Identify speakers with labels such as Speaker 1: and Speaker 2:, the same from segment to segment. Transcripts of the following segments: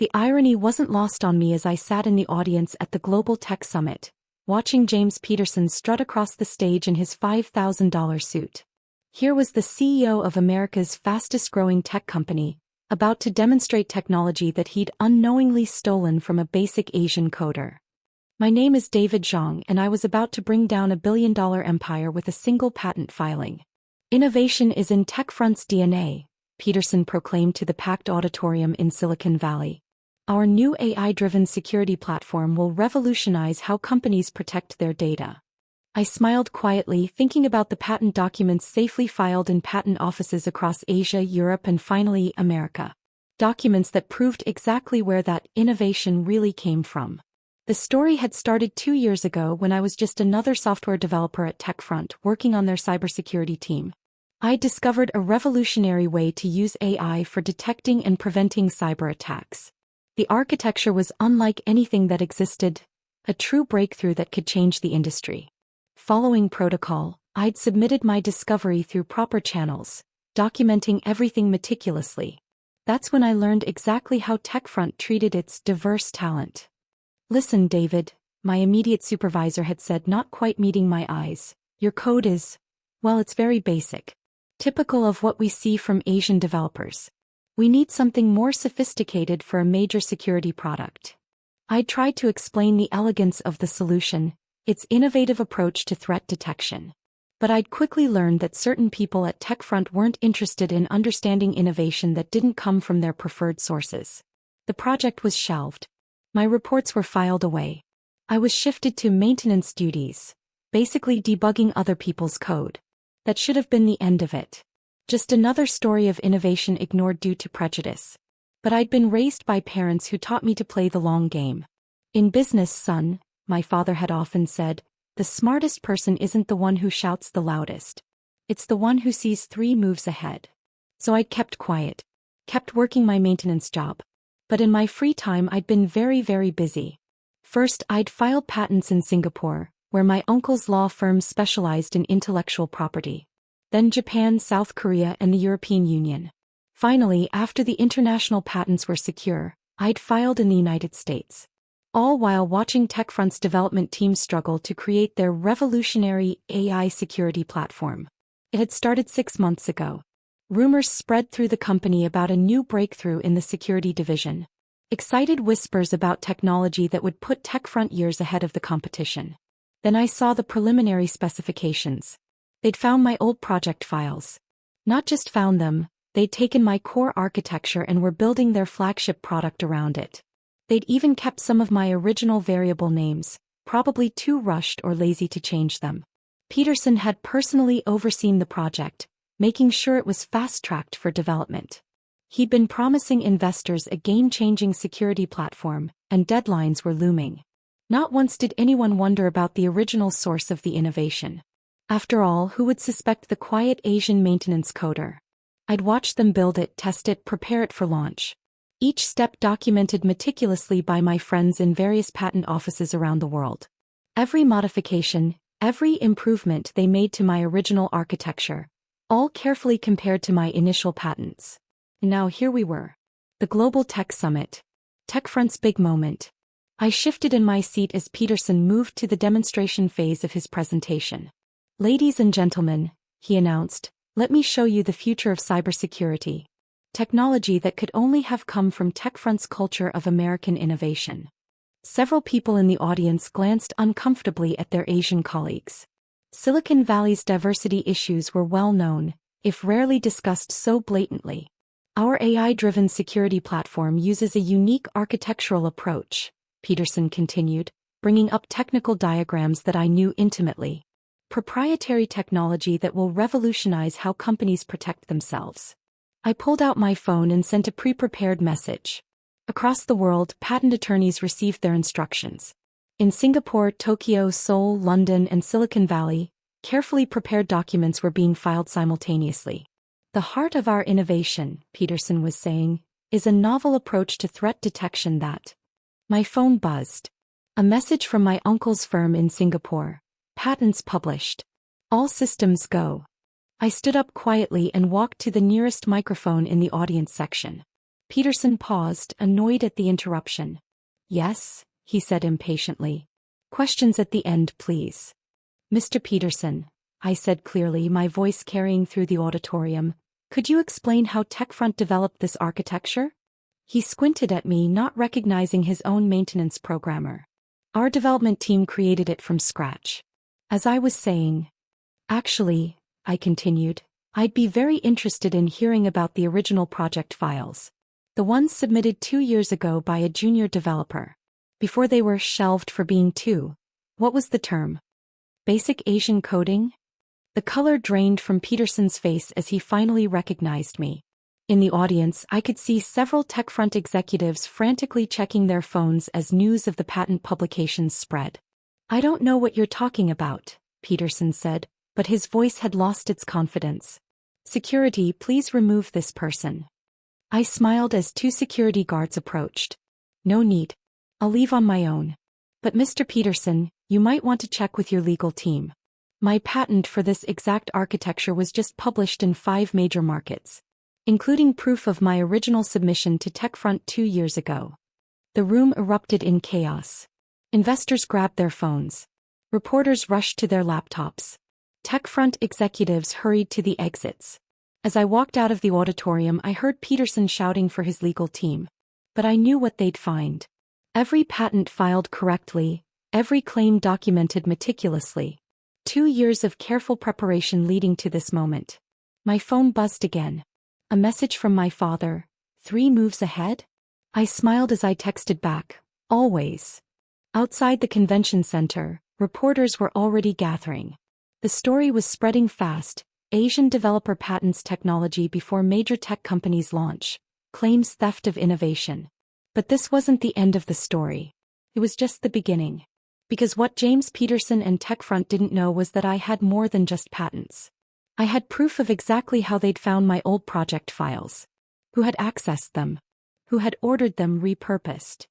Speaker 1: The irony wasn't lost on me as I sat in the audience at the Global Tech Summit, watching James Peterson strut across the stage in his $5,000 suit. Here was the CEO of America's fastest-growing tech company, about to demonstrate technology that he'd unknowingly stolen from a basic Asian coder. My name is David Zhang, and I was about to bring down a billion-dollar empire with a single patent filing. Innovation is in TechFront's DNA, Peterson proclaimed to the packed auditorium in Silicon Valley. Our new AI-driven security platform will revolutionize how companies protect their data. I smiled quietly, thinking about the patent documents safely filed in patent offices across Asia, Europe, and finally, America. Documents that proved exactly where that innovation really came from. The story had started 2 years ago when I was just another software developer at TechFront working on their cybersecurity team. I discovered a revolutionary way to use AI for detecting and preventing cyber attacks. The architecture was unlike anything that existed, a true breakthrough that could change the industry. Following protocol, I'd submitted my discovery through proper channels, documenting everything meticulously. That's when I learned exactly how TechFront treated its diverse talent. "Listen, David," my immediate supervisor had said, not quite meeting my eyes. "Your code is, well, it's very basic. Typical of what we see from Asian developers. We need something more sophisticated for a major security product." I tried to explain the elegance of the solution, its innovative approach to threat detection. But I'd quickly learned that certain people at TechFront weren't interested in understanding innovation that didn't come from their preferred sources. The project was shelved. My reports were filed away. I was shifted to maintenance duties, basically debugging other people's code. That should have been the end of it. Just another story of innovation ignored due to prejudice. But I'd been raised by parents who taught me to play the long game. "In business, son," my father had often said, "the smartest person isn't the one who shouts the loudest. It's the one who sees 3 moves ahead." So I'd kept quiet, kept working my maintenance job. But in my free time I'd been very busy. First, I'd filed patents in Singapore, where my uncle's law firm specialized in intellectual property. Then Japan, South Korea, and the European Union. Finally, after the international patents were secure, I'd filed in the United States. All while watching TechFront's development team struggle to create their revolutionary AI security platform. It had started 6 months ago. Rumors spread through the company about a new breakthrough in the security division. Excited whispers about technology that would put TechFront years ahead of the competition. Then I saw the preliminary specifications. They'd found my old project files. Not just found them, they'd taken my core architecture and were building their flagship product around it. They'd even kept some of my original variable names, probably too rushed or lazy to change them. Peterson had personally overseen the project, making sure it was fast-tracked for development. He'd been promising investors a game-changing security platform, and deadlines were looming. Not once did anyone wonder about the original source of the innovation. After all, who would suspect the quiet Asian maintenance coder? I'd watch them build it, test it, prepare it for launch. Each step documented meticulously by my friends in various patent offices around the world. Every modification, every improvement they made to my original architecture, all carefully compared to my initial patents. Now here we were. The Global Tech Summit. TechFront's big moment. I shifted in my seat as Peterson moved to the demonstration phase of his presentation. "Ladies and gentlemen," he announced, "let me show you the future of cybersecurity. Technology that could only have come from TechFront's culture of American innovation." Several people in the audience glanced uncomfortably at their Asian colleagues. Silicon Valley's diversity issues were well known, if rarely discussed so blatantly. "Our AI-driven security platform uses a unique architectural approach," Peterson continued, bringing up technical diagrams that I knew intimately. "Proprietary technology that will revolutionize how companies protect themselves." I pulled out my phone and sent a pre-prepared message. Across the world, patent attorneys received their instructions. In Singapore, Tokyo, Seoul, London, and Silicon Valley, carefully prepared documents were being filed simultaneously. "The heart of our innovation," Peterson was saying, "is a novel approach to threat detection that..." My phone buzzed. A message from my uncle's firm in Singapore. "Patents published. All systems go." I stood up quietly and walked to the nearest microphone in the audience section. Peterson paused, annoyed at the interruption. Yes, he said impatiently. Questions at the end, please. Mr. Peterson, I said clearly, my voice carrying through the auditorium, could you explain how TechFront developed this architecture? He squinted at me, not recognizing his own maintenance programmer. Our development team created it from scratch. As I was saying, actually, I continued, I'd be very interested in hearing about the original project files. The ones submitted 2 years ago by a junior developer. Before they were shelved for being what was the term? Basic Asian coding? The color drained from Peterson's face as he finally recognized me. In the audience, I could see several TechFront executives frantically checking their phones as news of the patent publications spread. I don't know what you're talking about, Peterson said, but his voice had lost its confidence. Security, please remove this person. I smiled as 2 security guards approached. No need. I'll leave on my own. But Mr. Peterson, you might want to check with your legal team. My patent for this exact architecture was just published in 5 major markets, including proof of my original submission to TechFront 2 years ago. The room erupted in chaos. Investors grabbed their phones. Reporters rushed to their laptops. TechFront executives hurried to the exits. As I walked out of the auditorium, I heard Peterson shouting for his legal team. But I knew what they'd find. Every patent filed correctly, every claim documented meticulously. 2 years of careful preparation leading to this moment. My phone buzzed again. A message from my father. 3 moves ahead? I smiled as I texted back. Always. Outside the convention center, reporters were already gathering. The story was spreading fast. Asian developer patents technology before major tech companies launch. Claims theft of innovation. But this wasn't the end of the story. It was just the beginning. Because what James Peterson and TechFront didn't know was that I had more than just patents. I had proof of exactly how they'd found my old project files. Who had accessed them. Who had ordered them repurposed.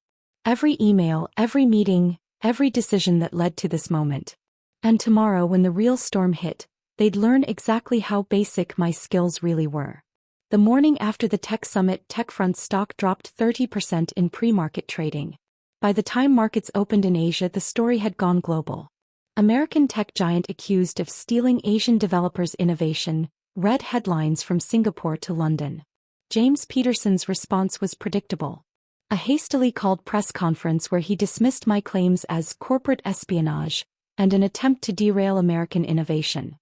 Speaker 1: Every email, every meeting, every decision that led to this moment. And tomorrow, when the real storm hit, they'd learn exactly how basic my skills really were. The morning after the tech summit, TechFront stock dropped 30% in pre-market trading. By the time markets opened in Asia, the story had gone global. American tech giant accused of stealing Asian developers' innovation, read headlines from Singapore to London. James Peterson's response was predictable. A hastily called press conference where he dismissed my claims as corporate espionage and an attempt to derail American innovation.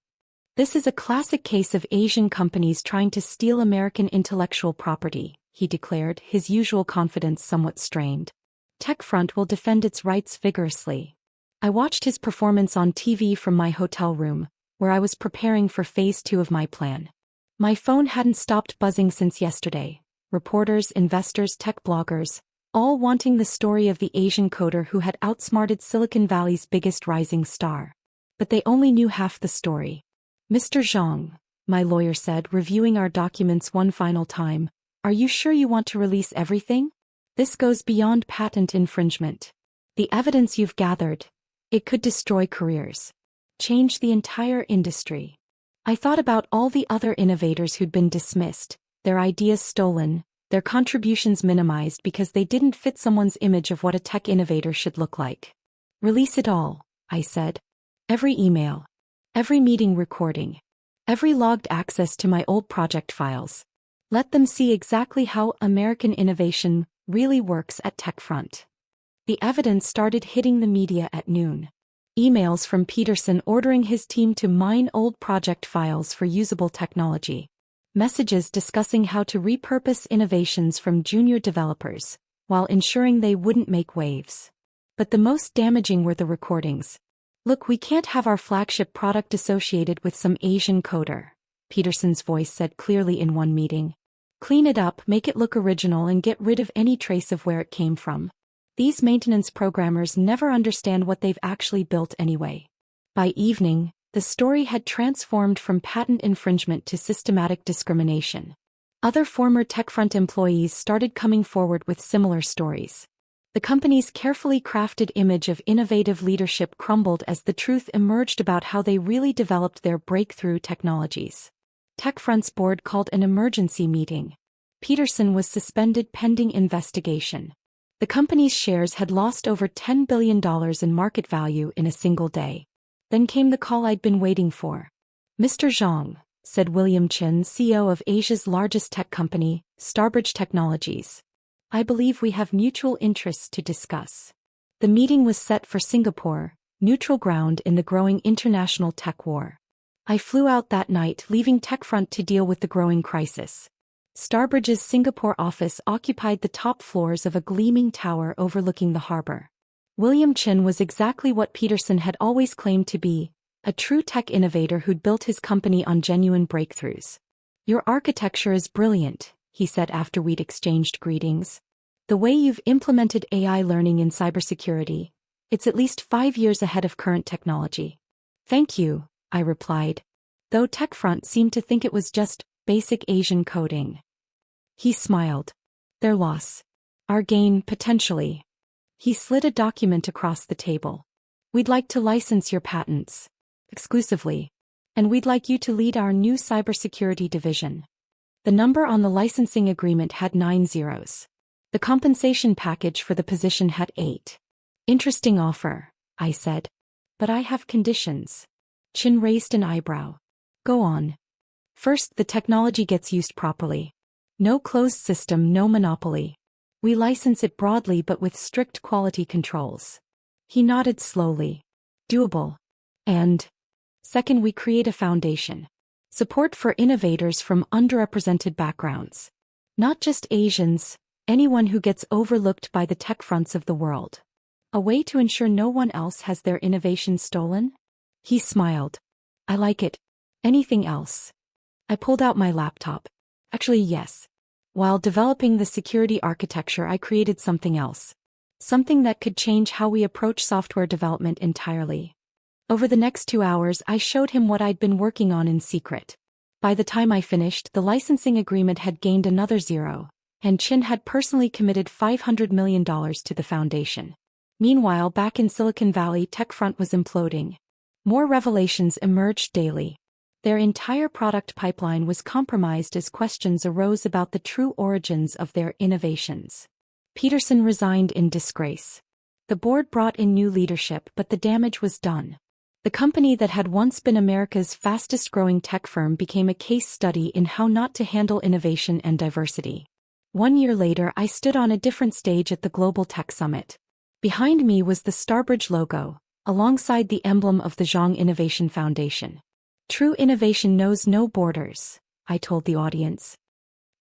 Speaker 1: This is a classic case of Asian companies trying to steal American intellectual property, he declared, his usual confidence somewhat strained. TechFront will defend its rights vigorously. I watched his performance on TV from my hotel room, where I was preparing for phase 2 of my plan. My phone hadn't stopped buzzing since yesterday. Reporters, investors, tech bloggers, all wanting the story of the Asian coder who had outsmarted Silicon Valley's biggest rising star. But they only knew half the story. Mr. Zhang, my lawyer said, reviewing our documents one final time, are you sure you want to release everything? This goes beyond patent infringement. The evidence you've gathered, it could destroy careers. Change the entire industry. I thought about all the other innovators who'd been dismissed, their ideas stolen, their contributions minimized because they didn't fit someone's image of what a tech innovator should look like. Release it all, I said. Every email. Every meeting recording. Every logged access to my old project files. Let them see exactly how American innovation really works at TechFront. The evidence started hitting the media at noon. Emails from Peterson ordering his team to mine old project files for usable technology. Messages discussing how to repurpose innovations from junior developers, while ensuring they wouldn't make waves. But the most damaging were the recordings. Look, we can't have our flagship product associated with some Asian coder, Peterson's voice said clearly in one meeting. Clean it up, make it look original, and get rid of any trace of where it came from. These maintenance programmers never understand what they've actually built anyway. By evening, the story had transformed from patent infringement to systematic discrimination. Other former TechFront employees started coming forward with similar stories. The company's carefully crafted image of innovative leadership crumbled as the truth emerged about how they really developed their breakthrough technologies. TechFront's board called an emergency meeting. Peterson was suspended pending investigation. The company's shares had lost over $10 billion in market value in a single day. Then came the call I'd been waiting for. "Mr. Zhang," said William Chen, CEO of Asia's largest tech company, Starbridge Technologies. "I believe we have mutual interests to discuss." The meeting was set for Singapore, neutral ground in the growing international tech war. I flew out that night, leaving TechFront to deal with the growing crisis. Starbridge's Singapore office occupied the top floors of a gleaming tower overlooking the harbor. William Chen was exactly what Peterson had always claimed to be, a true tech innovator who'd built his company on genuine breakthroughs. "Your architecture is brilliant," he said after we'd exchanged greetings. "The way you've implemented AI learning in cybersecurity, it's at least 5 years ahead of current technology." "Thank you," I replied, though TechFront seemed to think it was just basic Asian coding. He smiled. "Their loss. Our gain, potentially." He slid a document across the table. "We'd like to license your patents. Exclusively. And we'd like you to lead our new cybersecurity division." The number on the licensing agreement had 9 zeros. The compensation package for the position had 8. "Interesting offer," I said. "But I have conditions." Chin raised an eyebrow. "Go on." "First, the technology gets used properly. No closed system, no monopoly. We license it broadly but with strict quality controls." He nodded slowly. "Doable. And second, we create a foundation. Support for innovators from underrepresented backgrounds. Not just Asians, anyone who gets overlooked by the tech fronts of the world. A way to ensure no one else has their innovation stolen?" He smiled. "I like it. Anything else?" I pulled out my laptop. "Actually, yes. While developing the security architecture, I created something else. Something that could change how we approach software development entirely." Over the next 2 hours, I showed him what I'd been working on in secret. By the time I finished, the licensing agreement had gained another 0, and Chin had personally committed $500 million to the foundation. Meanwhile, back in Silicon Valley, TechFront was imploding. More revelations emerged daily. Their entire product pipeline was compromised as questions arose about the true origins of their innovations. Peterson resigned in disgrace. The board brought in new leadership, but the damage was done. The company that had once been America's fastest-growing tech firm became a case study in how not to handle innovation and diversity. 1 year later, I stood on a different stage at the Global Tech Summit. Behind me was the Starbridge logo, alongside the emblem of the Zhang Innovation Foundation. "True innovation knows no borders," I told the audience.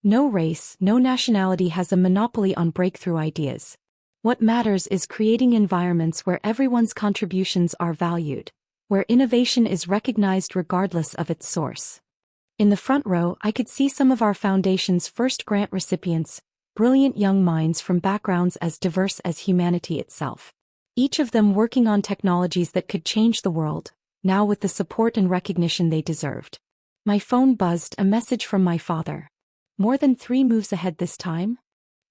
Speaker 1: "No race, no nationality has a monopoly on breakthrough ideas. What matters is creating environments where everyone's contributions are valued, where innovation is recognized regardless of its source." In the front row, I could see some of our foundation's first grant recipients, brilliant young minds from backgrounds as diverse as humanity itself. Each of them working on technologies that could change the world, now with the support and recognition they deserved. My phone buzzed, a message from my father. "More than 3 moves ahead this time?"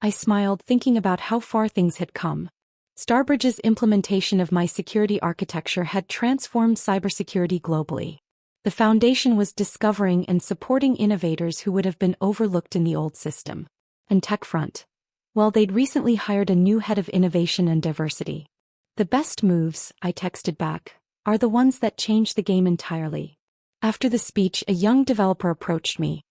Speaker 1: I smiled, thinking about how far things had come. Starbridge's implementation of my security architecture had transformed cybersecurity globally. The foundation was discovering and supporting innovators who would have been overlooked in the old system. And TechFront, well, they'd recently hired a new head of innovation and diversity. "The best moves," I texted back, "are the ones that change the game entirely." After the speech, a young developer approached me.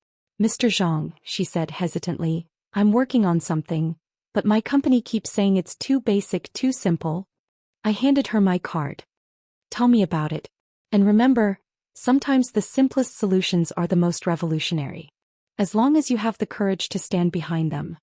Speaker 1: "Mr. Zhang," she said hesitantly, "I'm working on something, but my company keeps saying it's too basic, too simple." I handed her my card. "Tell me about it. And remember, sometimes the simplest solutions are the most revolutionary. As long as you have the courage to stand behind them."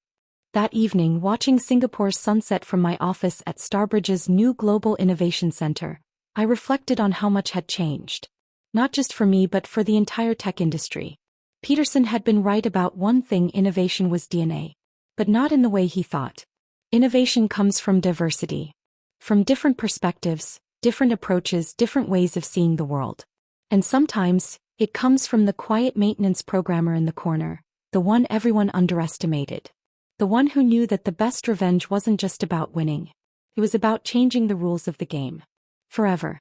Speaker 1: That evening, watching Singapore's sunset from my office at Starbridge's new Global Innovation Center, I reflected on how much had changed. Not just for me but for the entire tech industry. Peterson had been right about one thing: innovation was DNA. But not in the way he thought. Innovation comes from diversity. From different perspectives, different approaches, different ways of seeing the world. And sometimes, it comes from the quiet maintenance programmer in the corner, the one everyone underestimated. The one who knew that the best revenge wasn't just about winning. It was about changing the rules of the game. Forever.